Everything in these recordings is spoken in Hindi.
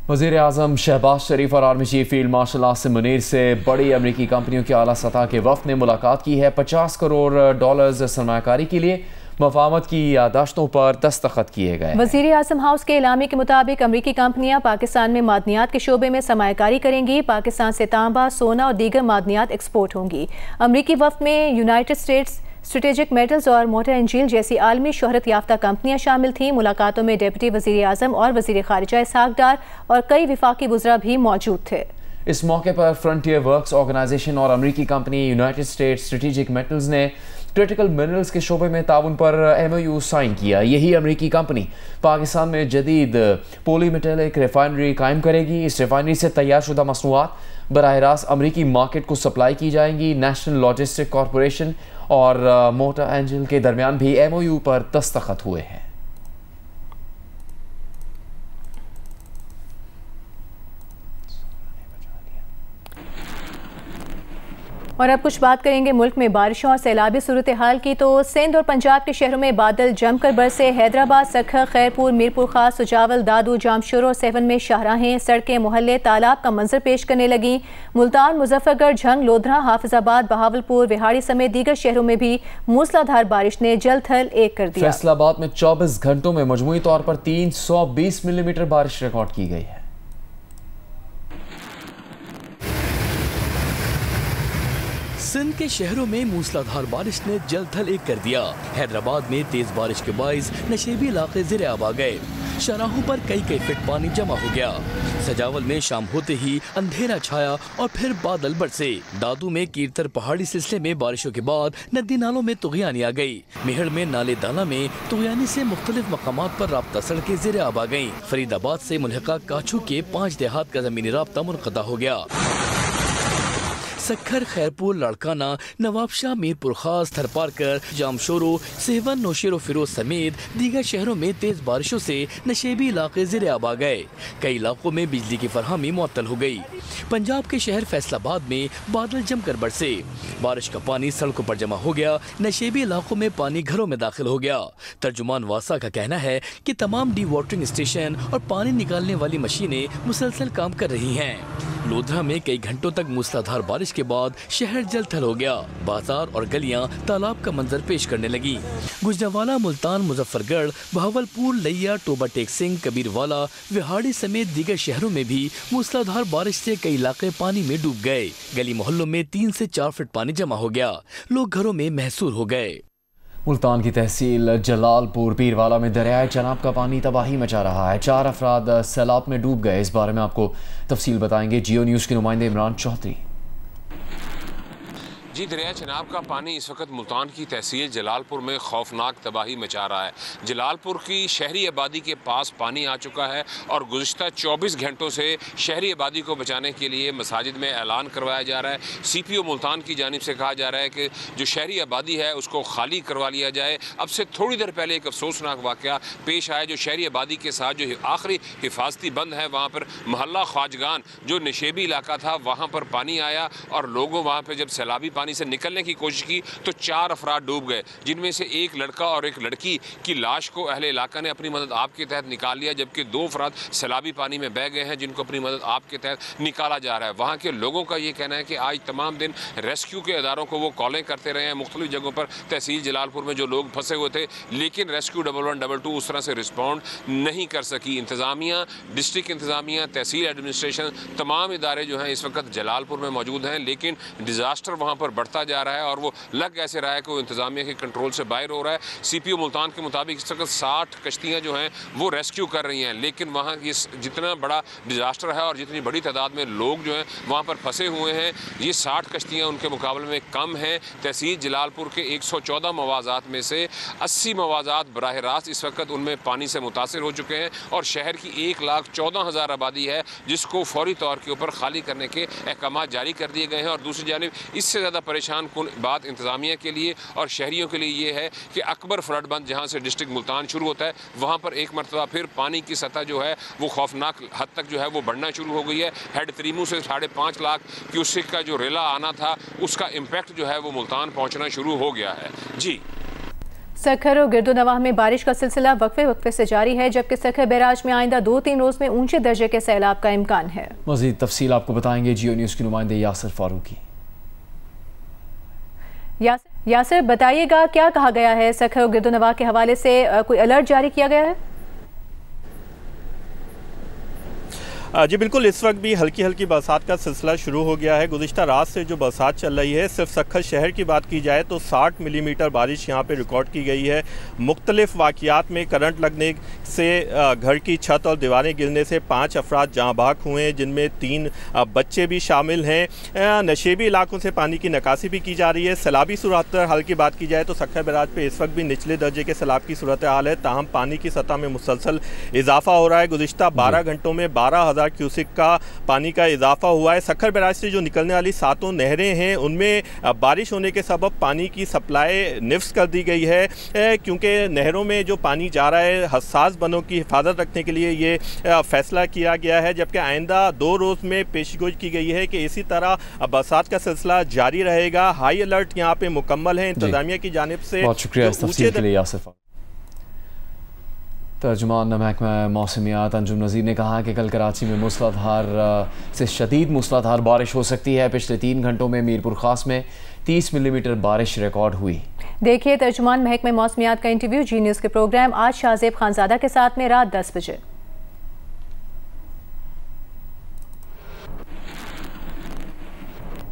वज़ीर आज़म शहबाज शरीफ और army chief field marshal Asim Munir से बड़ी अमरीकी कंपनियों के आला सतह के वफ़द ने मुलाकात की है। 50 करोड़ डॉलर्स सरमायाकारी के लिए मफाहमत की यादाश्तों पर दस्तखत किए गए। वज़ीर आज़म हाउस के एलामी के मुताबिक अमरीकी कंपनियां पाकिस्तान में मादनियात के शोबे में सरमायाकारी करेंगी। पाकिस्तान से तांबा, सोना और दीगर मादनियात एक्सपोर्ट होंगी। अमरीकी वफ़द में यूनाइटेड स्टेट्स स्ट्रेटेजिक मेटल्स और मोटर एंजिल जैसी आलमी शोहरत याफ्ता कंपनियां शामिल थीं। मुलाकातों में डिप्टी वज़ीर आज़म और वज़ीर ख़ारिजा इसहाक डार और कई विफाकी वुज़रा भी मौजूद थे। इस मौके पर फ्रंटियर वर्क्स ऑर्गेनाइजेशन और अमरीकी company United states strategic metals ने क्रिटिकल मिनरल्स के शोबे में ताउन पर MOU साइन किया। यही अमरीकी कंपनी पाकिस्तान में जदीद पॉलीमेटेलिक रिफाइनरी कायम करेगी। इस रिफाइनरी से तैयार शुदा मसनूआत बराह रास्त अमरीकी मार्केट को सप्लाई की जाएंगी। नेशनल लॉजिस्टिक कॉरपोरेशन और मोटर एंजिल के दरमियान भी MOU पर दस्तखत हुए हैं। और अब कुछ बात करेंगे मुल्क में बारिशों और सैलाबी सूरत हाल की। तो सिंध और पंजाब के शहरों में बादल जमकर बरसे। हैदराबाद, सखर, खैरपुर, मीरपुर खास, सुजावल, दादू, जामशोर और सेवन में शाहराहें, सड़कें, मोहल्ले तालाब का मंजर पेश करने लगी। मुल्तान, मुजफ्फरगढ़, झंग, लोधरा, हाफिजाबाद, बहावलपुर, विहाड़ी समेत दीगर शहरों में भी मूसलाधार बारिश ने जल थल एक कर दिया। फैसलाबाद में 24 घंटों में मजमूई तौर पर 320 मिलीमीटर बारिश रिकॉर्ड की गई है। सिंध के शहरों में मूसलाधार बारिश ने जल थल एक कर दिया। हैदराबाद में तेज बारिश के बाइस नशेबी इलाके ज़ेरे आब आ गए। शराहों पर कई फीट पानी जमा हो गया। सजावल में शाम होते ही अंधेरा छाया और फिर बादल बरसे। दादू में कीरतर पहाड़ी सिलसिले में बारिशों के बाद नदी नालों में तुगयानी आ गई। मेहड़ में नाले दाना में तुगयानी से मुख्तलिफ मकामात पर राब्ता सड़कें ज़ेरे आब आ गयी। फरीदाबाद से मुल्हिका काछू के 5 देहात का जमीनी राब्ता मुनक़ता हो गया। सखर, खैरपुर, लड़काना, नवाबशाह, मीरपुर खास, थरपारकर, जामशोरो, सेवन, नौशेरो फिरोज समेत दीगर शहरों में तेज बारिशों से नशेबी इलाके ज़ेरे आब आ गए। कई इलाकों में बिजली की फरहमी मुअत्तल हो गई। पंजाब के शहर फैसलाबाद में बादल जमकर बरसे। बारिश का पानी सड़कों पर जमा हो गया। नशेबी इलाकों में पानी घरों में दाखिल हो गया। तर्जुमान वासा का कहना है कि तमाम डी वाटरिंग स्टेशन और पानी निकालने वाली मशीनें मुसलसल काम कर रही हैं। लोधरा में कई घंटों तक मूसलाधार बारिश के बाद शहर जल थल हो गया। बाजार और गलियां तालाब का मंजर पेश करने लगी। गुजरावाला, मुल्तान, मुजफ्फरगढ़, बहावलपुर, लैया, टोबा टेक सिंह, कबीरवाला, विहाड़ी समेत दीगर शहरों में भी मूसलाधार बारिश से कई इलाके पानी में डूब गए। गली मोहल्लों में 3 से 4 फीट पानी जमा हो गया। लोग घरों में महसूर हो गए। मुल्तान की तहसील जलालपुर पीरवाला में दरियाए चनाब का पानी तबाही मचा रहा है। 4 अफराद सैलाब में डूब गए। इस बारे में आपको तफसील बताएंगे जियो न्यूज़ के नुमाइंदे इमरान चौधरी। जी, दरिया चनाब का पानी इस वक्त मुल्तान की तहसील जलालपुर में खौफनाक तबाही मचा रहा है। जलालपुर की शहरी आबादी के पास पानी आ चुका है और गुज़िश्ता 24 घंटों से शहरी आबादी को बचाने के लिए मसाजिद में ऐलान करवाया जा रहा है। CPO मुल्तान की जानिब से कहा जा रहा है कि जो शहरी आबादी है उसको खाली करवा लिया जाए। अब से थोड़ी देर पहले एक अफसोसनाक वाक़या पेश आया जो शहरी आबादी के साथ जो आखिरी हिफाजती बंद है वहाँ पर मोहल्ला ख्वाजगान जो नशेबी इलाका था वहाँ पर पानी आया और लोगों वहाँ पर जब सैलाबी पानी से निकलने की कोशिश की तो 4 अफराद डूब गए, जिनमें से एक लड़का और एक लड़की की लाश को अहले इलाका ने अपनी मदद आप के तहत निकाल लिया, जबकि 2 अफराद सैलाबी पानी में बह गए हैं जिनको अपनी मदद आप के तहत निकाला जा रहा है। वहाँ के लोगों का ये कहना है कि आज तमाम दिन रेस्क्यू के अदारों को वो कॉलें करते रहे हैं मुख्तलिफ जगहों पर तहसील जलालपुर में जो लोग फंसे हुए थे, लेकिन रेस्क्यू 1112 उस तरह से रिस्पॉन्ड नहीं कर सकी। इंतज़ामिया, डिस्ट्रिक्ट इंतज़ामिया, तहसील एडमिनिस्ट्रेशन, तमाम इदारे जो हैं इस वक्त जलालपुर में मौजूद हैं, लेकिन डिज़ास्टर वहाँ पर बढ़ता जा रहा है और वो लग ऐसे रहा है कि वो इंतज़ामिया के कंट्रोल से बाहर हो रहा है। CPO मुल्तान के मुताबिक इस वक्त 60 कश्तियाँ जो हैं वो रेस्क्यू कर रही हैं, लेकिन वहाँ की जितना बड़ा डिज़ास्टर है और जितनी बड़ी तादाद में लोग जो हैं वहाँ पर फंसे हुए हैं, ये 60 कश्तियाँ उनके मुकाबले में कम हैं। तहसील जलालपुर के 114 मवाज़ात में से 80 मवाज़ात बराह रास्त इस वक्त उनमें पानी से मुतासिर हो चुके हैं और शहर की 1,14,000 आबादी है जिसको फौरी तौर के ऊपर खाली करने के अहकाम जारी कर दिए गए हैं। और दूसरी जानिब इससे ज़्यादा परेशान कुन बात इंतज़ामिया के लिए और शहरियों के लिए ये है कि अकबर फ्लड बंद जहाँ से डिस्ट्रिक्ट मुल्तान शुरू होता है वहाँ पर एक मरतबा फिर पानी की सतह जो है वो खौफनाक हद तक जो है वो बढ़ना शुरू हो गई है। हेड त्रीमू से 5.5 लाख क्यूसेक का जो रेला आना था उसका इम्पैक्ट जो है वो मुल्तान पहुँचना शुरू हो गया है। जी सखर और गिरदोनवाह में बारिश का सिलसिला वक्फे से जारी है, जबकि सखर बैराज में आइंदा 2-3 रोज में ऊंचे दर्जे के सैलाब का इम्कान है। मजीद तफसील आपको बताएंगे जियो न्यूज़ के नुमाइंदे यासिर फारूकी। यासिर, बताइएगा क्या कहा गया है? सखर और गिरदोनवाह के हवाले से कोई अलर्ट जारी किया गया है? जी बिल्कुल, इस वक्त भी हल्की हल्की बरसात का सिलसिला शुरू हो गया है। गुज़िश्ता रात से जो बरसात चल रही है, सिर्फ सखर शहर की बात की जाए तो 60 मिलीमीटर बारिश यहाँ पे रिकॉर्ड की गई है। मुख्तलिफ वाक़ियात में करंट लगने से घर की छत और दीवारें गिरने से 5 अफराद जहाँ बहक हुए हैं, जिनमें 3 बच्चे भी शामिल हैं। नशेबी इलाकों से पानी की निकासी भी की जा रही है। सैलाबी सूरत हाल की बात की जाए तो सखर बैराज पे इस वक्त भी निचले दर्जे के सैलाब की सूरत हाल है, ताहम पानी की सतह में मुसलसल इजाफा हो रहा है। गुज़िश्ता 12 घंटों में 12,000 क्यूसिक का पानी का इजाफा हुआ है। सखर बैराज से जो निकलने वाली 7 नहरें हैं, उनमें बारिश होने के सबब पानी की सप्लाई निफ्स कर दी गई है, क्योंकि नहरों में जो पानी जा रहा है, हसास बनों की हिफाजत रखने के लिए ये फैसला किया गया है। जबकि आइंदा 2 रोज़ में पेशगोई की गई है कि इसी तरह बरसात का सिलसिला जारी रहेगा। हाई अलर्ट यहाँ पे मुकम्मल है इंतजामिया की जानिब से। बहुत शुक्रिया। तर्जुमान महकमा मौसमियात अंजुम नज़ीर ने कहा कि कल कराची में मूसलाधार से शदीद मूसलाधार बारिश हो सकती है। पिछले 3 घंटों में मीरपुर खास में 30 मिलीमीटर बारिश रिकॉर्ड हुई। देखिए तर्जुमान महकमा मौसमियात का इंटरव्यू जी न्यूज़ के प्रोग्राम आज शाहजेब खानजादा के साथ में रात 10 बजे।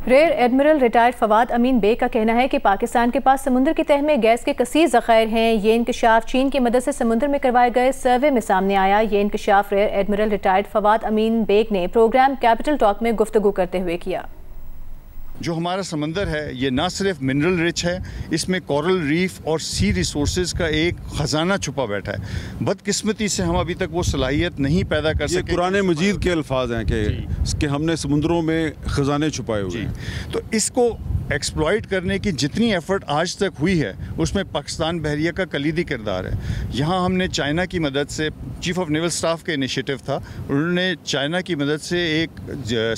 रेयर एडमिरल रिटायर्ड फवाद अमीन बेग का कहना है कि पाकिस्तान के पास समुद्र की तह में गैस के कसीर ज़खायर हैं। ये इंकशाफ चीन की मदद से समुद्र में करवाए गए सर्वे में सामने आया। ये इंकशाफ रेयर एडमिरल रिटायर्ड फवाद अमीन बेग ने प्रोग्राम कैपिटल टॉक में गुफ्तगू करते हुए किया। जो हमारा समंदर है ये ना सिर्फ मिनरल रिच है, इसमें कोरल रीफ और सी रिसोर्सेज का एक ख़जाना छुपा बैठा है। बदकिस्मती से हम अभी तक वो सलाहियत नहीं पैदा कर सके। कुरान मजीद के अल्फाज हैं कि हमने समुद्रों में ख़जाने छुपाए हुए हैं। तो इसको एक्सप्लॉइट करने की जितनी एफर्ट आज तक हुई है, उसमें पाकिस्तान बहरिया का कलीदी किरदार है। यहाँ हमने चाइना की मदद से, चीफ ऑफ नेवल स्टाफ का इनिशिएटिव था, उन्होंने चाइना की मदद से एक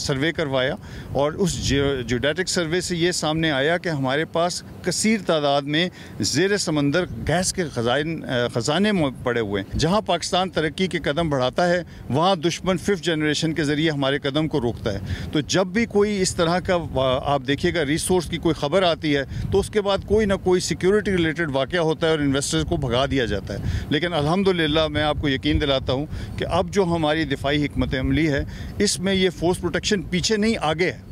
सर्वे करवाया और उस जियोडेटिक सर्वे से ये सामने आया कि हमारे पास कसीर तादाद में ज़ेर समंदर गैस के ख़जाने पड़े हुए हैं। जहाँ पाकिस्तान तरक्की के कदम बढ़ाता है, वहाँ दुश्मन 5th जनरेशन के ज़रिए हमारे कदम को रोकता है। तो जब भी कोई इस तरह का आप देखिएगा रिसोर्स की कोई खबर आती है, तो उसके बाद कोई ना कोई सिक्योरिटी रिलेटेड वाक़या होता है और इन्वेस्टर्स को भगा दिया जाता है। लेकिन अल्हम्दुलिल्लाह मैं आपको यकीन दिलाता हूँ कि अब जो हमारी दिफाई हिकमत अमली है, इसमें ये फोर्स प्रोटेक्शन पीछे नहीं आगे है,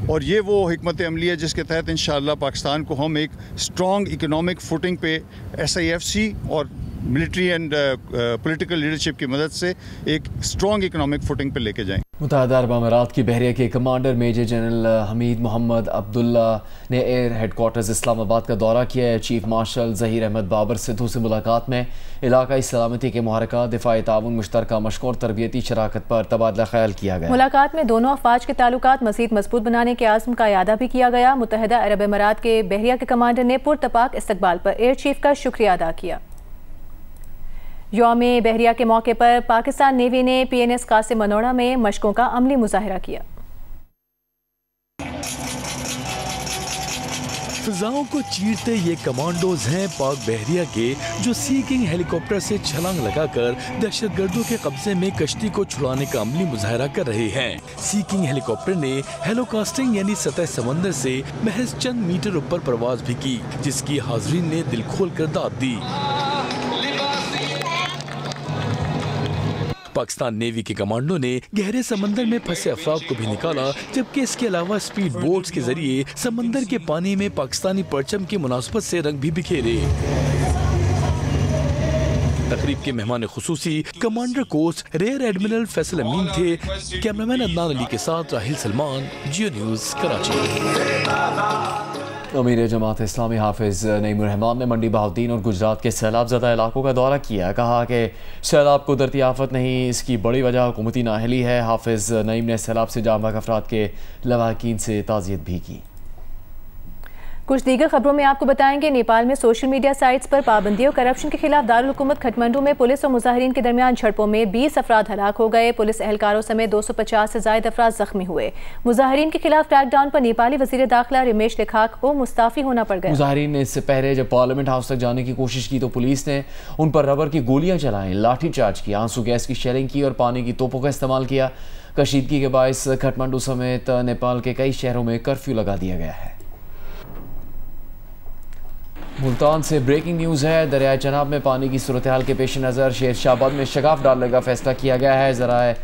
और ये वो हिकमत अमली है जिसके तहत इंशाअल्लाह पाकिस्तान को हम एक स्ट्रॉन्ग इकोनॉमिक फुटिंग पे SIFC और मिलिट्री एंड पॉलिटिकल लीडरशिप की मदद से एक स्ट्रॉन्ग इकोनॉमिक फुटिंग पे लेके जाएं। मुत्तहिदा अरब अमीरात की बहरिया के commander major general Hamid Mohammed Abdullah ने एयर हेडक्वार्टर्स इस्लामाबाद का दौरा किया है। चीफ मार्शल ज़हीर अहमद बाबर सिद्धू से मुलाकात में इलाकाई सलामती के मुहरका, दिफाई ताउन, मुश्तरका मशक़ और तरबियती शराकत पर तबादला ख्याल किया गया। मुलाकात में दोनों अफवाज के ताल्लुकात मज़ीद मजबूत बनाने के आज़म का यादा भी किया गया। मुत्तहिदा अरब अमीरात के बहरिया के कमांडर ने पुरतपाक इस्तकबाल पर एयर चीफ का शुक्रिया अदा किया। यौम बहरिया के मौके पर पाकिस्तान नेवी ने PNS कासिम मनोड़ा में मशकों का अमली मुजाहिरा किया। फिजाओं को चीरते ये कमांडोज हैं पाक बहरिया के, जो सी किंग हेलीकॉप्टर से छलांग लगाकर दहशतगर्दों के कब्जे में कश्ती को छुड़ाने का अमली मुजाहिरा कर रहे हैं। सी किंग हेलीकॉप्टर ने हेलोकास्टिंग यानी सतह समंदर से महज चंद मीटर ऊपर परवाज भी की, जिसकी हाजरीन ने दिल खोल कर दाद दी। पाकिस्तान नेवी के कमांडो ने गहरे समंदर में फंसे अफराद को भी निकाला, जबकि इसके अलावा स्पीड बोट्स के जरिए समंदर के पानी में पाकिस्तानी परचम की मुनासबत से रंग भी बिखेरे। तकरीब के मेहमान खुसूसी कमांडर कोर्स रेयर एडमिरल फैसल अमीन थे। कैमरामैन अदनान अली के साथ राहिल सलमान, जियो न्यूज़ कराची। अमीर जमात इस्लामी हाफिज़ नईमुर रहमान ने मंडी बहाउद्दीन और गुजरात के सैलाब ज़दा इलाकों का दौरा किया। कहा कि सैलाब कुदरती आफत नहीं, इसकी बड़ी वजह हुकूमती नाअहली है। हाफिज़ नईम ने सैलाब से जाम बहक अफराद के लवाहकीन से ताज़ियत भी की। कुछ दीगर खबरों में आपको बताएंगे, नेपाल में सोशल मीडिया साइट्स पर पाबंदी और करप्शन के खिलाफ दारुल हुकूमत खटमंडू में पुलिस और मुजाहिरीन के दरमियान झड़पों में 20 अफराद हलाक हो गए। पुलिस एहलकारों समेत 250 से ज्यादा अफराद जख्मी हुए। मुजाहिरीन के खिलाफ क्रैकडाउन पर नेपाली वजीर दाखिला रमेश लिखाक को मुस्ताफी होना पड़ गया। मुजाहिरीन ने इससे पहले जब पार्लियामेंट हाउस तक जाने की कोशिश की तो पुलिस ने उन पर रबर की गोलियां चलाई, लाठी चार्ज किया, आंसू गैस की शेलिंग की और पानी की तोपों का इस्तेमाल किया। कशीदगी के बायस खटमंडू समेत नेपाल के कई शहरों में कर्फ्यू लगा दिया गया है। मुल्तान से ब्रेकिंग न्यूज़ है। दरियाए चनाब में पानी की सूरत हाल के पेश नज़र शेरशाहबाद में शगाफ डालने का फैसला किया गया है। ज़राए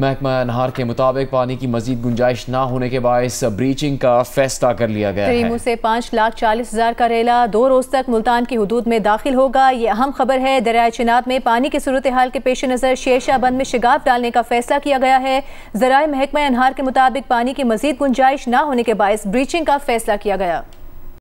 महकमा अनहार के मुताबिक पानी की मजीद गुंजाइश ना होने के बायस ब्रीचिंग का फैसला कर लिया गया है। करीमू से 5,40,000 का रेला 2 रोज तक मुल्तान की हुदूद में दाखिल होगा। ये अहम खबर है। दरियाए चनाब में पानी की सूरत हाल के पेश नज़र शेरशाहबाद में शगाफ डालने का फैसला किया गया है। ज़राए महकमा अनहार के मुताबिक पानी की मजीद गुंजाइश ना होने के बायस ब्रीचिंग का फैसला किया गया।